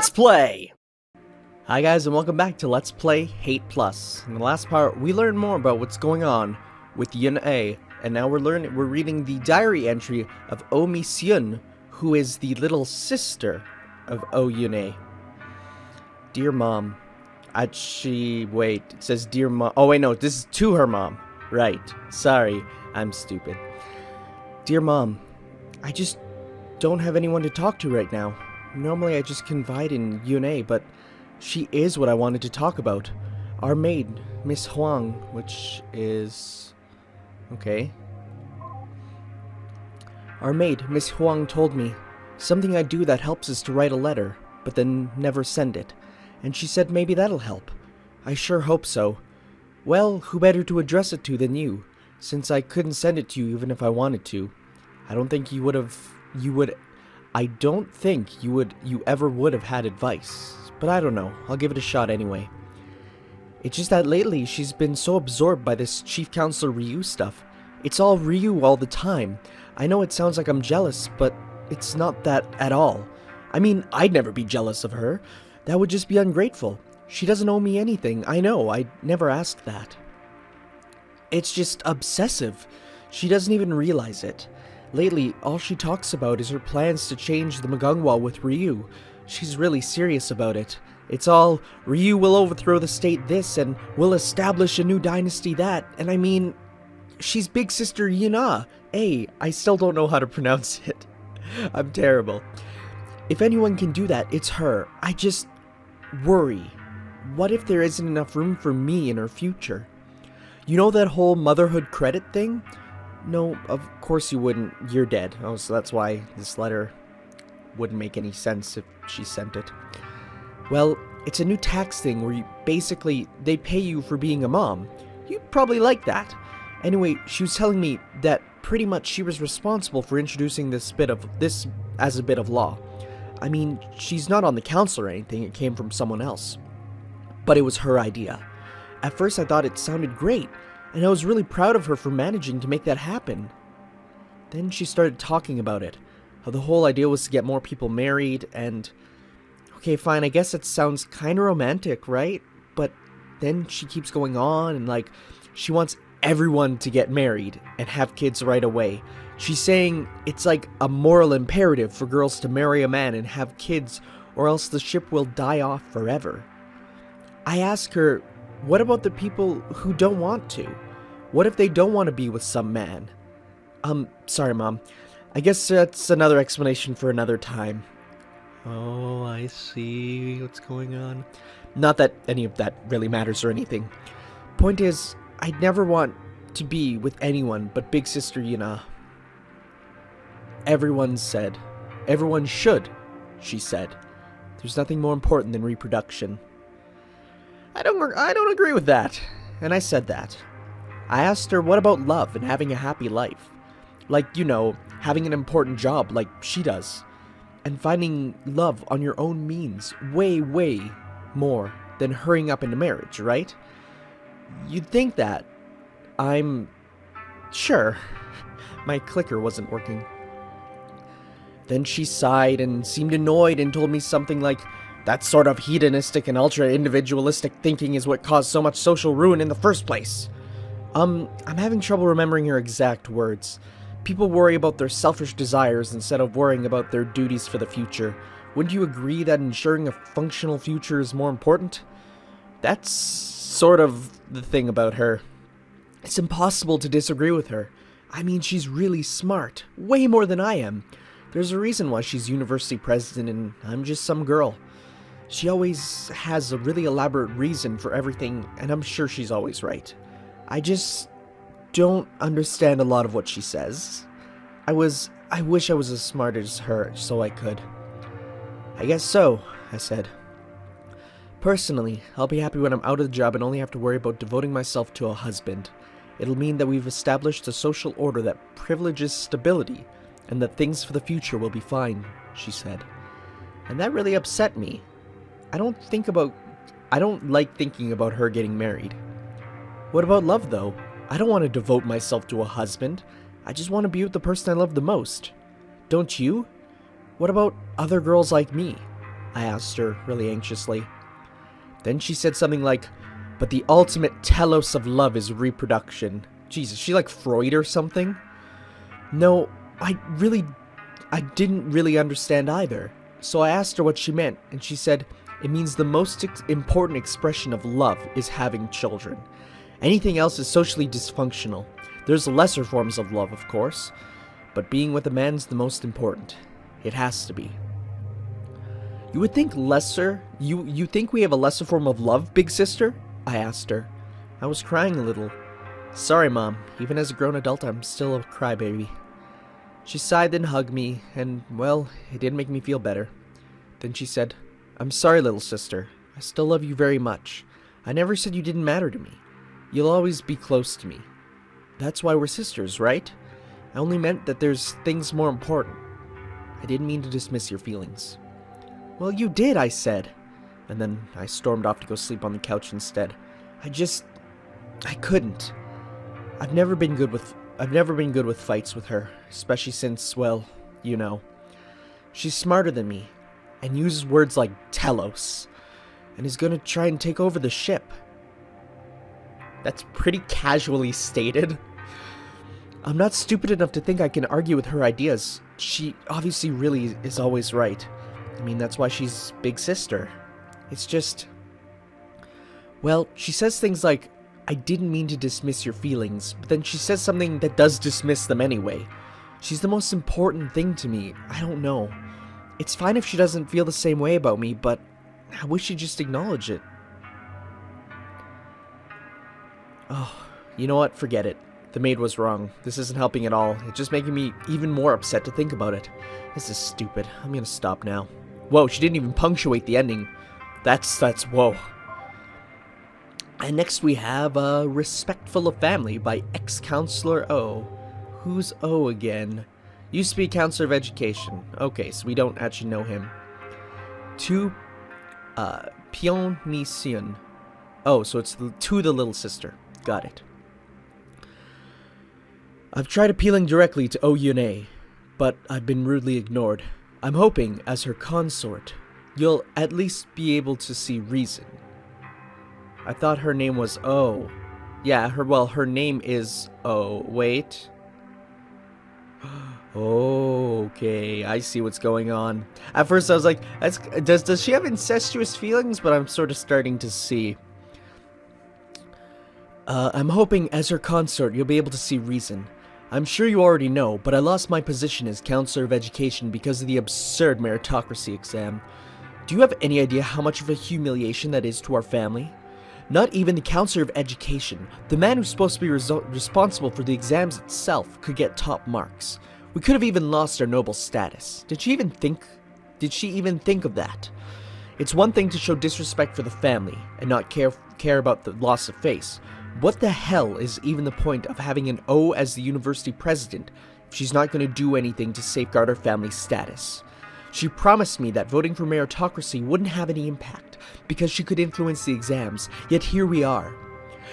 Let's Play! Hi guys, and welcome back to Let's Play Hate Plus. In the last part, we learned more about what's going on with Eun-A, and now we're reading the diary entry of Oh Mi-seun, who is the little sister of Oh Eun-A. Dear Mom. Wait, it says Dear Mom. Oh wait, no, this is to her mom. Right, sorry, I'm stupid. Dear Mom, I just don't have anyone to talk to right now. Normally I just confide in Eun-A, but she is what I wanted to talk about. Our maid, Miss Huang, which is... okay. Our maid, Miss Huang, told me something I do that helps is to write a letter, but then never send it. And she said maybe that'll help. I sure hope so. Well, who better to address it to than you, since I couldn't send it to you even if I wanted to. I don't think you ever would have had advice, but I don't know. I'll give it a shot anyway. It's just that lately she's been so absorbed by this Chief Counselor Ryu stuff. It's all Ryu all the time. I know it sounds like I'm jealous, but it's not that at all. I mean, I'd never be jealous of her. That would just be ungrateful. She doesn't owe me anything. I know, I never asked that. It's just obsessive. She doesn't even realize it. Lately, all she talks about is her plans to change the Magungwa with Ryu. She's really serious about it. It's all, Ryu will overthrow the state this, and will establish a new dynasty that, and I mean, she's big sister Eun-A. I still don't know how to pronounce it. I'm terrible. If anyone can do that, it's her. I just worry. What if there isn't enough room for me in her future? You know that whole motherhood credit thing? No, of course you wouldn't. You're dead. Oh, so that's why this letter wouldn't make any sense if she sent it. Well, it's a new tax thing where they pay you for being a mom. You'd probably like that. Anyway, she was telling me that pretty much she was responsible for introducing this as a bit of law. I mean, she's not on the council or anything, it came from someone else. But it was her idea. At first I thought it sounded great, and I was really proud of her for managing to make that happen. Then she started talking about it, how the whole idea was to get more people married, and... okay, fine, I guess it sounds kinda romantic, right? But then she keeps going on, and she wants everyone to get married and have kids right away. She's saying it's like a moral imperative for girls to marry a man and have kids, or else the ship will die off forever. I ask her, what about the people who don't want to? What if they don't want to be with some man? Sorry, Mom. I guess that's another explanation for another time. Oh, I see what's going on. Not that any of that really matters or anything. Point is, I'd never want to be with anyone but Big Sister Eun-A. Everyone should, she said. There's nothing more important than reproduction. I don't agree with that. And I said that. I asked her what about love and having a happy life. Having an important job like she does. And finding love on your own means way, way more than hurrying up into marriage, right? You'd think that. I'm... sure. My clicker wasn't working. Then she sighed and seemed annoyed and told me something like, that sort of hedonistic and ultra-individualistic thinking is what caused so much social ruin in the first place. I'm having trouble remembering her exact words. People worry about their selfish desires instead of worrying about their duties for the future. Wouldn't you agree that ensuring a functional future is more important? That's sort of the thing about her. It's impossible to disagree with her. I mean, she's really smart. Way more than I am. There's a reason why she's university president and I'm just some girl. She always has a really elaborate reason for everything, and I'm sure she's always right. I just don't understand a lot of what she says. I wish I was as smart as her, so I could. I guess so, I said. Personally, I'll be happy when I'm out of the job and only have to worry about devoting myself to a husband. It'll mean that we've established a social order that privileges stability, and that things for the future will be fine, she said. And that really upset me. I don't like thinking about her getting married. What about love, though? I don't want to devote myself to a husband. I just want to be with the person I love the most. Don't you? What about other girls like me? I asked her, really anxiously. Then she said something like, but the ultimate telos of love is reproduction. Jesus, she like Freud or something? No, I didn't really understand either. So I asked her what she meant, and she said, it means the most important expression of love is having children. Anything else is socially dysfunctional. There's lesser forms of love, of course, but being with a man's the most important. It has to be. You would think lesser? You think we have a lesser form of love, big sister? I asked her. I was crying a little. Sorry, Mom. Even as a grown adult, I'm still a crybaby. She sighed and hugged me, and, well, it did make me feel better. Then she said, I'm sorry, little sister. I still love you very much. I never said you didn't matter to me. You'll always be close to me. That's why we're sisters, right? I only meant that there's things more important. I didn't mean to dismiss your feelings. Well, you did, I said. And then I stormed off to go sleep on the couch instead. I couldn't. I've never been good with fights with her, especially since, well, you know. She's smarter than me, and uses words like telos, and is gonna try and take over the ship. That's pretty casually stated. I'm not stupid enough to think I can argue with her ideas. She obviously really is always right. I mean, that's why she's big sister. It's just... Well, she says things like, I didn't mean to dismiss your feelings, but then she says something that does dismiss them anyway. She's the most important thing to me. I don't know. It's fine if she doesn't feel the same way about me, but I wish she'd just acknowledge it. Oh, you know what? Forget it. The maid was wrong. This isn't helping at all. It's just making me even more upset to think about it. This is stupid. I'm gonna stop now. Whoa, she didn't even punctuate the ending. That's whoa. And next we have Respectful of Family by ex-Counselor O. Who's O again? Used to be Counselor of Education. Okay, so we don't actually know him. To Pyeon-mi-seon. Oh, so it's to the little sister. Got it. I've tried appealing directly to Eun-A, but I've been rudely ignored. I'm hoping, as her consort, you'll at least be able to see reason. I thought her name was O. Yeah, her name is O. Wait. Okay, I see what's going on. At first I was like, does she have incestuous feelings? But I'm sort of starting to see. I'm hoping, as her consort, you'll be able to see reason. I'm sure you already know, but I lost my position as Counselor of Education because of the absurd meritocracy exam. Do you have any idea how much of a humiliation that is to our family? Not even the Counselor of Education, the man who's supposed to be responsible for the exams itself, could get top marks. We could have even lost our noble status. Did she even think of that? It's one thing to show disrespect for the family and not care about the loss of face. What the hell is even the point of having an O as the university president if she's not going to do anything to safeguard our family's status? She promised me that voting for meritocracy wouldn't have any impact because she could influence the exams, yet here we are.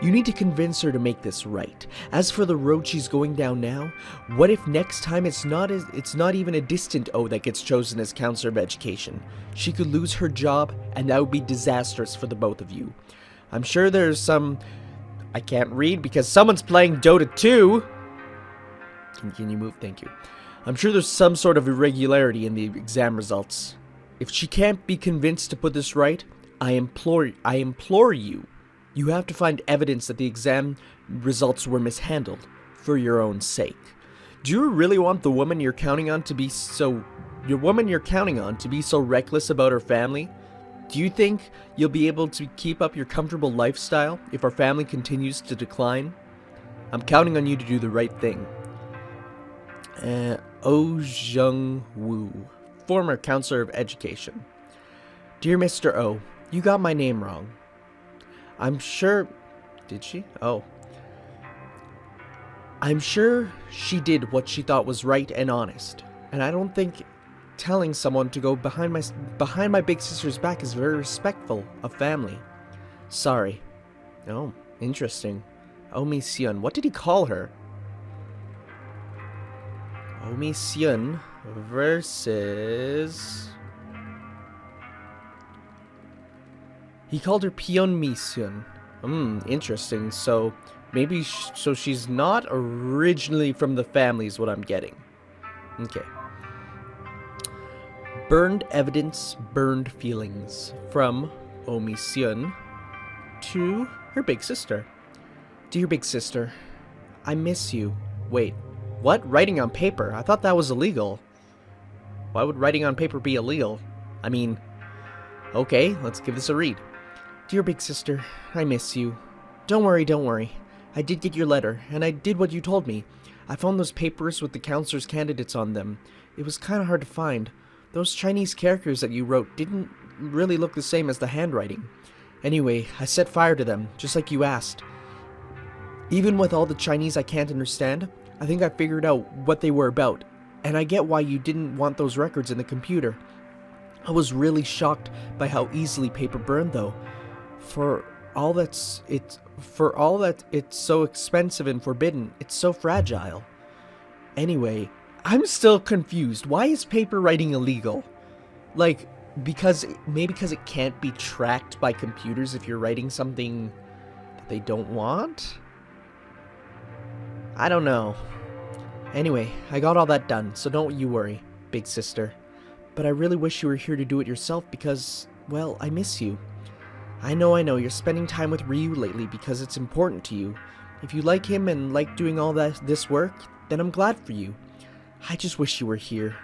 You need to convince her to make this right. As for the road she's going down now, what if next time it's not even a distant O that gets chosen as Counselor of Education? She could lose her job, and that would be disastrous for the both of you. I'm sure there's some... I can't read because someone's playing Dota 2. Can you move? Thank you. I'm sure there's some sort of irregularity in the exam results. If she can't be convinced to put this right, I implore you. You have to find evidence that the exam results were mishandled for your own sake. Do you really want the woman you're counting on to be so reckless about her family? Do you think you'll be able to keep up your comfortable lifestyle if our family continues to decline? I'm counting on you to do the right thing. Oh Jung-woo, former Counselor of Education. Dear Mr. O, you got my name wrong. I'm sure... Did she? Oh. I'm sure she did what she thought was right and honest, and I don't think telling someone to go behind my big sister's back is very respectful of family. Sorry. Oh, interesting. Omi-seon. What did he call her? Omi-seon versus... He called her Pion Misun. Interesting. So, maybe so she's not originally from the family is what I'm getting. Okay. Burned evidence, burned feelings. From Omisun to her big sister. Dear big sister, I miss you. Wait, what? Writing on paper? I thought that was illegal. Why would writing on paper be illegal? I mean, okay, let's give this a read. Dear big sister, I miss you. Don't worry, don't worry. I did get your letter, and I did what you told me. I found those papers with the counselor's candidates on them. It was kind of hard to find. Those Chinese characters that you wrote didn't really look the same as the handwriting. Anyway, I set fire to them, just like you asked. Even with all the Chinese I can't understand, I think I figured out what they were about, and I get why you didn't want those records in the computer. I was really shocked by how easily paper burned, though. For all that it's so expensive and forbidden, it's so fragile. Anyway, I'm still confused. Why is paper writing illegal? Like, maybe because it can't be tracked by computers if you're writing something that they don't want? I don't know. Anyway, I got all that done, so don't you worry, big sister. But I really wish you were here to do it yourself because, well, I miss you. I know, you're spending time with Ryu lately because it's important to you. If you like him and like doing all this work, then I'm glad for you. I just wish you were here.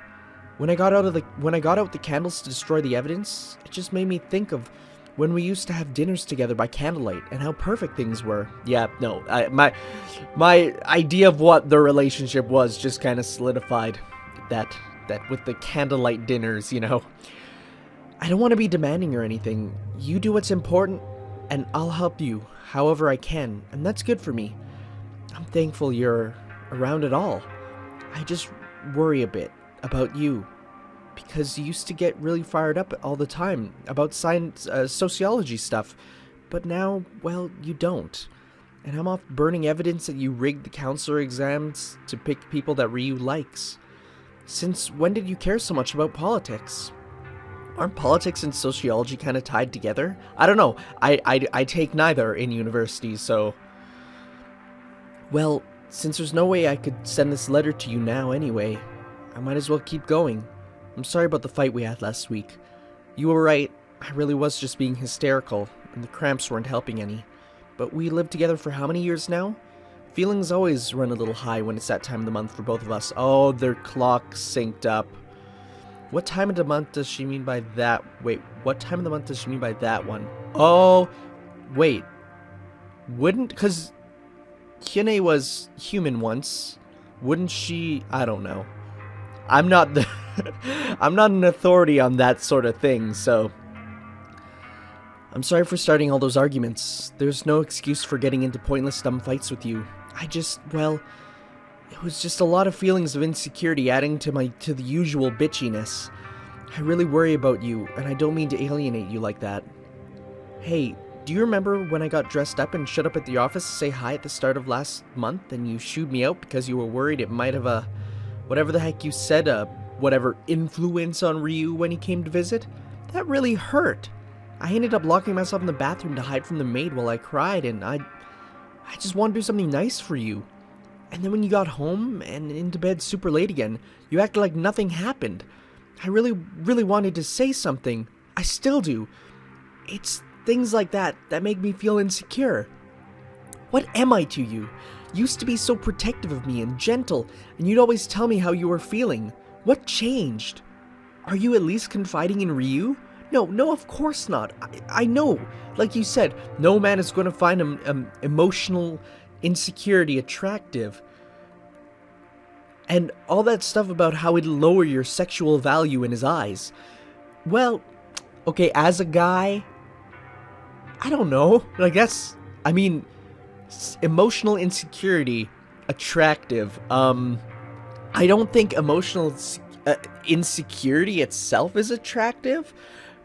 When I got out the candles to destroy the evidence, it just made me think of when we used to have dinners together by candlelight and how perfect things were. Yeah, no, my idea of what the relationship was just kind of solidified. That with the candlelight dinners, you know. I don't want to be demanding or anything. You do what's important, and I'll help you however I can, and that's good for me. I'm thankful you're around at all. I just worry a bit about you, because you used to get really fired up all the time about science, sociology stuff, but now, well, you don't. And I'm off burning evidence that you rigged the counselor exams to pick people that Ryu likes. Since when did you care so much about politics? Aren't politics and sociology kind of tied together? I don't know. I take neither in university, so... Well, since there's no way I could send this letter to you now anyway, I might as well keep going. I'm sorry about the fight we had last week. You were right, I really was just being hysterical, and the cramps weren't helping any. But we lived together for how many years now? Feelings always run a little high when it's that time of the month for both of us. Oh, their clock synced up. What time of the month does she mean by that? Wait, what time of the month does she mean by that one? Oh, wait. Because Eun-A was human once. Wouldn't she? I don't know. I'm not I'm not an authority on that sort of thing, so... I'm sorry for starting all those arguments. There's no excuse for getting into pointless dumb fights with you. Well... It was just a lot of feelings of insecurity adding to the usual bitchiness. I really worry about you, and I don't mean to alienate you like that. Hey, do you remember when I got dressed up and showed up at the office to say hi at the start of last month, and you shooed me out because you were worried it might have whatever the heck you said, whatever influence on Ryu when he came to visit? That really hurt. I ended up locking myself in the bathroom to hide from the maid while I cried, and I just want to do something nice for you. And then when you got home and into bed super late again, you acted like nothing happened. I really, really wanted to say something. I still do. It's things like that make me feel insecure. What am I to you? You used to be so protective of me and gentle, and you'd always tell me how you were feeling. What changed? Are you at least confiding in Ryu? No, of course not. I know. Like you said, no man is going to find emotional insecurity attractive. And all that stuff about how it'd lower your sexual value in his eyes. Well, okay, as a guy, I don't know. Emotional insecurity attractive. I don't think emotional insecurity itself is attractive.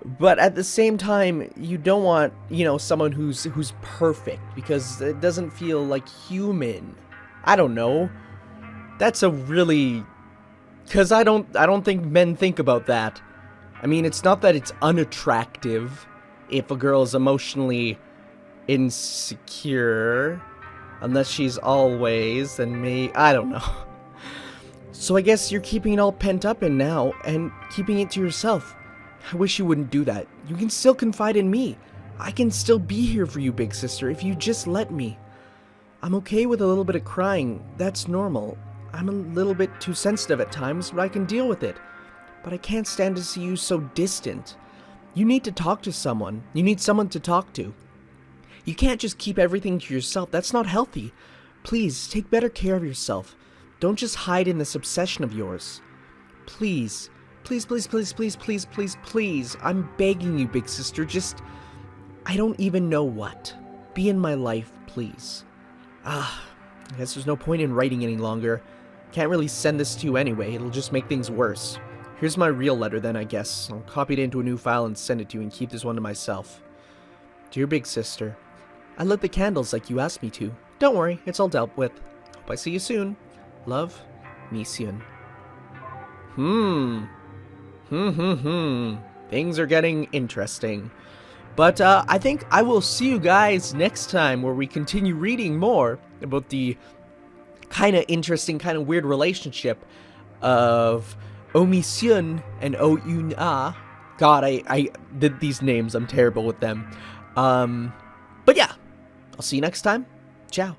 But at the same time, you don't want, someone who's perfect, because it doesn't feel like human. I don't know. That's a really... Because I don't think men think about that. I mean, it's not that it's unattractive. if a girl is emotionally insecure. Unless she's always, then I don't know. So I guess you're keeping it all pent up in now, and keeping it to yourself. I wish you wouldn't do that. You can still confide in me. I can still be here for you, big sister, if you just let me. I'm okay with a little bit of crying. That's normal. I'm a little bit too sensitive at times, but I can deal with it. But I can't stand to see you so distant. You need to talk to someone. You need someone to talk to. You can't just keep everything to yourself. That's not healthy. Please, take better care of yourself. Don't just hide in this obsession of yours. Please. Please, please, please, please, please, please, please. I'm begging you, big sister. Just... I don't even know what. Be in my life, please. I guess there's no point in writing any longer. Can't really send this to you anyway. It'll just make things worse. Here's my real letter then, I guess. I'll copy it into a new file and send it to you and keep this one to myself. Dear big sister, I lit the candles like you asked me to. Don't worry, it's all dealt with. Hope I see you soon. Love, Eun-A. Things are getting interesting. But I think I will see you guys next time where we continue reading more about the kind of interesting, kind of weird relationship of Eun and Eun-A. God, I did these names. I'm terrible with them. But yeah, I'll see you next time. Ciao.